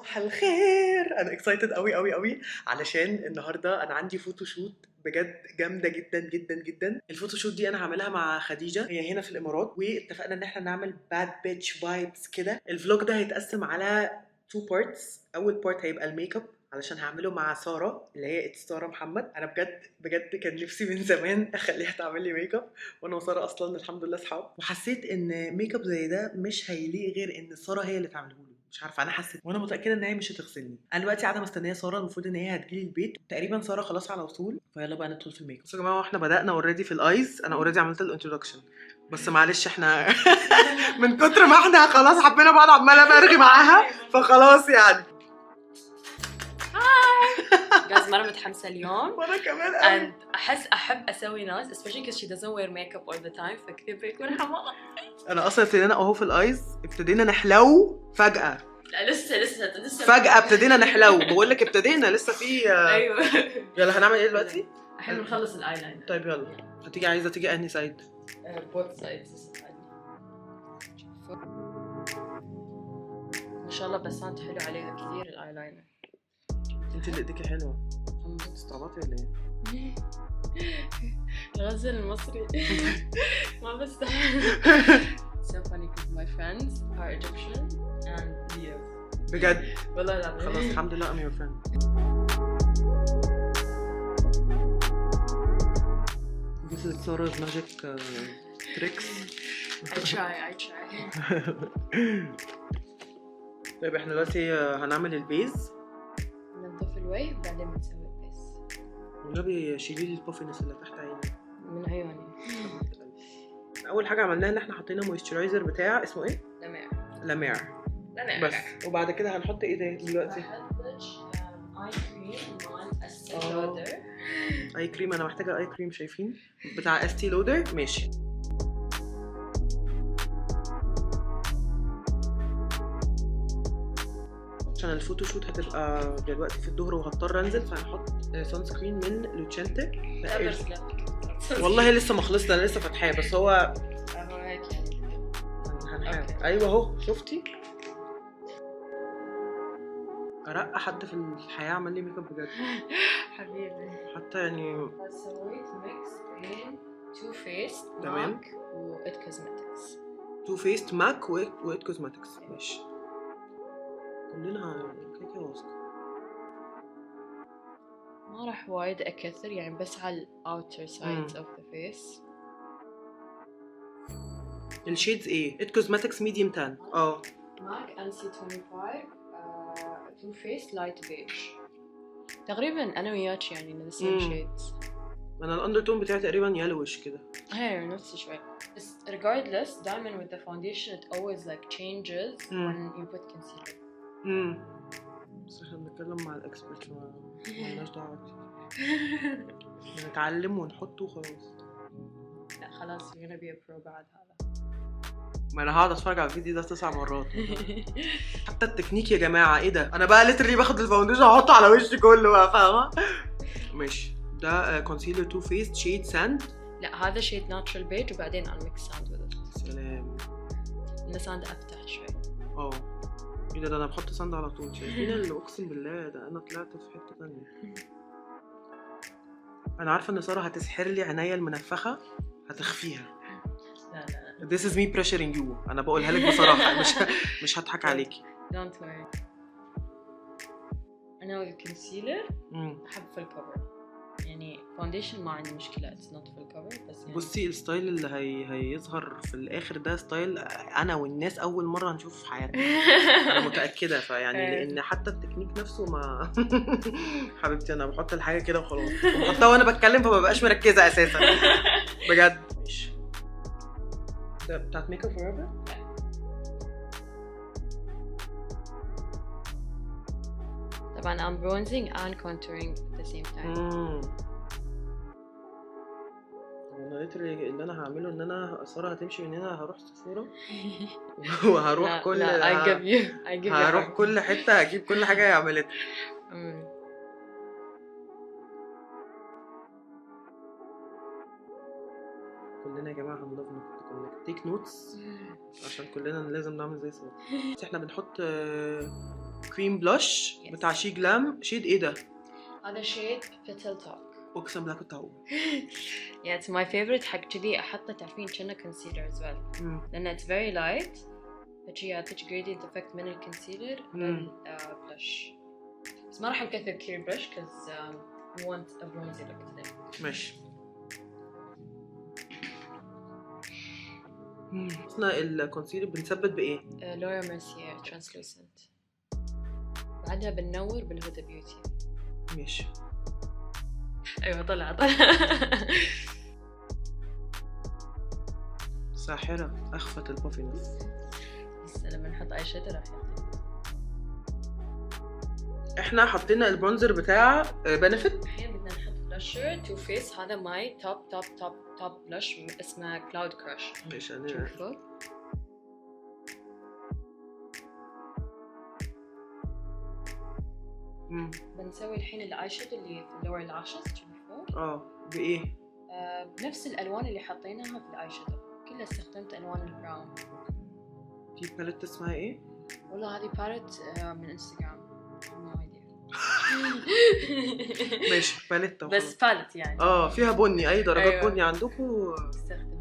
صباح الخير. انا اكسايتد قوي قوي قوي علشان النهارده انا عندي فوتوشوت بجد جامده جدا جدا جدا. الفوتوشوت دي انا هعملها مع خديجه، هي هنا في الامارات، واتفقنا ان احنا نعمل باد بيتش فايبس كده. الفلوج ده هيتقسم على 2 بارتس. اول بارت هيبقى الميك اب علشان هعمله مع ساره اللي هي ساره محمد. انا بجد بجد كان نفسي من زمان اخليها تعمل لي ميك اب، وانا وساره اصلا الحمد لله اصحاب، وحسيت ان ميك اب زي ده مش هيليق غير ان ساره هي اللي تعمله له. مش عارفه، انا حسيت وانا متاكده ان هي مش هتغسلني. انا دلوقتي قاعده مستنيه ساره، المفروض ان هي هتجيلي البيت تقريبا. ساره خلاص على وصول، فيلا بقى ندخل في الميك اب. بصوا يا جماعه، احنا بدانا اوريدي في الايز. انا اوريدي عملت الانترودكشن، بس معلش احنا من كتر ما احنا خلاص حبينا بعض عماله برغي معاها فخلاص يعني. جاز مرة متحمسة اليوم. وانا كمان قوي. أحب أسوي ناس especially because she doesn't wear makeup all the time، فكتير بيكون حمار. انا اصلا ابتدينا اهو في الايز، ابتدينا نحلو فجأة. لا لسه فجأة ابتدينا نحلو، بقول لك ابتدينا لسه في أيوه. يلا هنعمل ايه دلوقتي؟ احنا بنخلص الايلاينر. طيب يلا، هتيجي عايزه تيجي انهي سايد؟ both sides. ما شاء الله بسنت حلو عليها كثير الايلاينر. انت اللي ايديكي حلوه. استعبطي ولا ايه؟ الغزل المصري ما بستحمل. So funny because my friends are Egyptian and Leo. بجد؟ والله لا خلاص الحمد لله I'm your friend. This is Sarah's magic tricks. I try. طيب احنا دلوقتي هنعمل البيز. ننظف الوجه وبعدين بنسوي البيز. والنبي شيلي لي البوفينس اللي تحت عيني من عيوني. اول حاجه عملناها ان احنا حطينا مويسترايزر بتاع اسمه ايه؟ لامير بس. وبعد كده هنحط ايه تاني دلوقتي؟ اي كريم مال استي لودر. اي كريم، انا محتاجه اي كريم. شايفين بتاع استي لودر؟ ماشي. عشان الفوتوشوت هتبقى دلوقتي في الظهر وهضطر انزل، فهنحط سان سكرين من لوتشنتك. والله لسه ما خلصنا، انا لسه فاتحاه بس هو هيك يعني. هنحاول. ايوه اهو شفتي، ارقى حد في الحياه عمل لي ميك اب بجد. حبيبي حتى يعني سويت ميكس بين تو فيست تمام ماك وإت كوزمتكس. تو فيست ماك وإت كوزمتكس. ماشي، كلنا كده واثقه. ما راح وايد اكثر يعني، بس على الاوتر سايدز اوف ذا فيس. الشيدز ايه؟ إت كوزمتكس ميديوم تان. ماك NC25 تو فيس لايت بيج. تقريبا انا وياك يعني the same shades. انا الاندرتون بتاعي تقريبا يلوش كده. هي نفس شوي. بس regardless دائما with the foundation it always like changes when you put concealer. بس احنا بنتكلم مع الاكسبرت، مالناش دعوه. نتعلم ونحطه وخلاص. لا خلاص you're gonna be a pro بعد هذا. ما انا هقعد اتفرج على الفيديو ده 9 مرات. حتى التكنيك يا جماعه ايه ده؟ انا بقى ليترلي باخد الفاونديشن احطه على وشي كله بقى، فاهمه؟ ماشي، ده كونسيلر تو فيس شيد ساند. لا هذا شيد ناتشرال بيج وبعدين I'll mix sand with it. سلام. الساند افتح شوي. ايه ده انا بحط ساند على طول. شايفين اللي اقسم بالله ده انا طلعت في حته ثانيه. انا عارفه ان ساره هتسحر لي عينيا المنفخه، هتخفيها. لا This is me pressuring you. انا بقولها لك بصراحه، مش هضحك عليكي. Don't worry. انا والكونسيلر احب full cover يعني. foundation ما عندي مشكله it's not full cover بس يعني. بصي الستايل اللي هيظهر في الاخر ده ستايل انا والناس اول مره هنشوفه في حياتنا. انا متاكده، فيعني لان حتى التكنيك نفسه ما حبيبتي انا بحط الحاجه كده وخلاص، وبحطها وانا بتكلم فما بقاش مركزه اساسا بجد. ماشي، ده بتاعت ميك اب فور. طبعا I'm bronzing and contouring at the same time. انا ليترلي اللي انا هعمله ان انا ساره هتمشي من هنا، هروح سفوره وهروح كل هروح كل حته اجيب كل حاجه هي عملتها. كلنا يا جماعه هنلوف تيك نوتس عشان كلنا لازم نعمل زي ساره. احنا بنحط كريم بلاش بتاع شي جلام. شيد ايه ده؟ هذا شيد بيتل توك. اقسم بالله كنت هقول. Yeah, it's my favorite حق كذي احطه تعرفين كأنه كونسيلر as well. لأنه it's very light. فشي يعطيك gradient effect من الكونسيلر للبلاش. بس ما راح نكثر كثير بلاش because we want a bronzy look today. ماشي. احنا الكونسيلر بنثبت بايه؟ لورا ميرسيير translucent. بعدها بننور بالهدى بيوتي. ماشي. ايوه طلع ساحرة أخفت البوفينس. بس لما نحط اي شيء راح يعطي. احنا حطينا البرونزر بتاع بنفيت. الحين بدنا نحط بلاشر تو فيس. هذا ماي توب بلاش اسمه كلاود كراش. ماشي. شوفوا بنسوي الحين الاي شادو اللي في اللور لاشز. شوفوا بايه؟ بنفس الالوان اللي حطيناها في الاي شادو. كلها استخدمت الوان البراون. في باليت اسمها ايه؟ والله هذه باليت من انستغرام. ما ايديا. ماشي باليت بس باليت يعني فيها بني. اي درجات أيوة. بني عندكم استخدموها.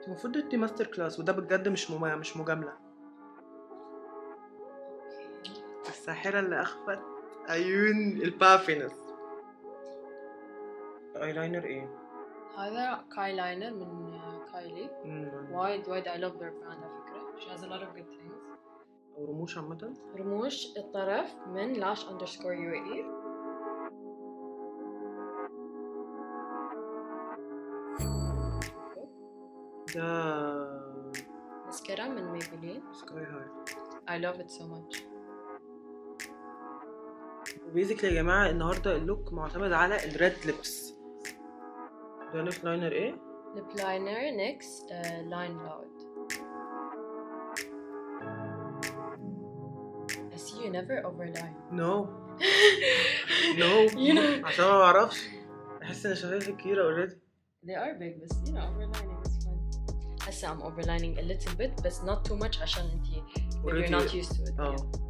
المفروض دي ماستر كلاس وده بجد مش مجاملة. الساحرة اللي أخفت عيون البافينس. ايلاينر ايه؟ هذا كاي لاينر من كايلي. وايد I love their brand على فكرة. She has a lot of good things. أو رموش عامة. رموش الطرف من lash_UAE. ده مسكرة من ميبلين. سكاي هاي. I love it so much. وبيزيكلي يا جماعة النهاردة اللوك معتمد على الريد ليبس. ده ليب لاينر ايه؟ ليب لاينر نيكس لاين لاود. I see you never overline. No. You know. عشان ما بعرفش. أحس إن شفايفي كبيرة already. They are big بس you know overlining is fun. هسه I'm overlining a little bit but not too much عشان انتي you're not used to it.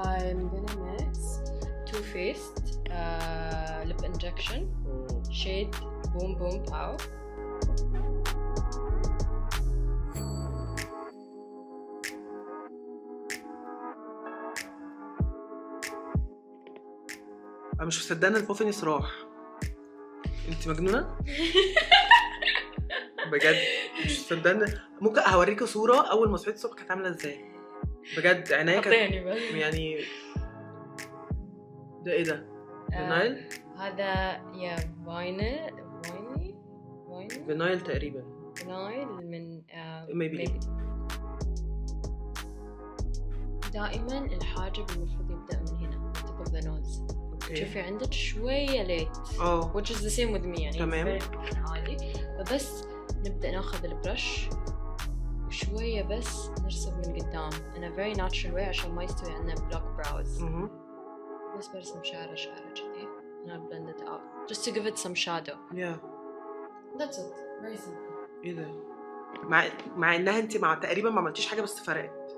I'm gonna mix Too Faced lip injection shade Boom Boom Pow. أنا مش مصدقة البوفينس راح. انت مجنونة؟ بجد مش مصدقة. ممكن هوريكي صورة أول ما صحيت الصبح كانت عاملة ازاي. بجد عينيا كانت يعني. ده ايه ده؟ فينايل؟ هذا يا فينايل تقريبا. فينايل من ميبي. دائما الحاجب المفروض يبدأ من هنا tip of the nose. شوفي عندك شوية ليت which is the same with me يعني تمام. عالي. فبس نبدأ ناخذ البرش وشوية بس نرسم من قدام in a very natural way عشان ما يستوي عندنا block brows. بس برسم شعرة كذي and I'll blend it out just to give it some shadow. Yeah. That's it. Very simple. ايه ده؟ مع انها انت تقريبا ما عملتيش حاجة بس فرقت.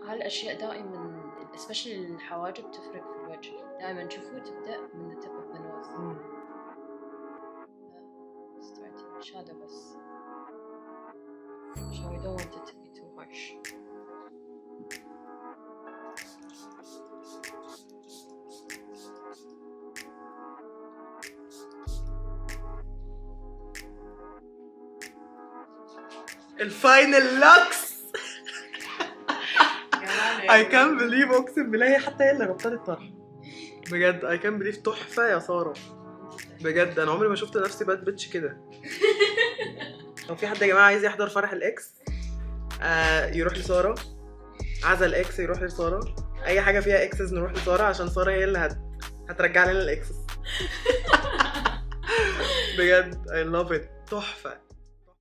هالأشياء دائما especially الحواجب تفرق في الوجه. دائما شوفوا تبدأ من the tip of the nose. Starting shadow بس. So we don't want it to be too harsh. الفاينل لوكس. I can't believe اقسم بالله هي حتى هي اللي ربطت الطرح. بجد I can't believe تحفة يا سارة. بجد انا عمري ما شفت نفسي باد بيتش كده. لو في حد يا جماعة عايز يحضر فرح الاكس يروح لسارة. عزا الاكس يروح لسارة. اي حاجة فيها اكسس نروح لسارة عشان سارة هي اللي هترجع لنا الاكسس. بجد I love it. تحفة.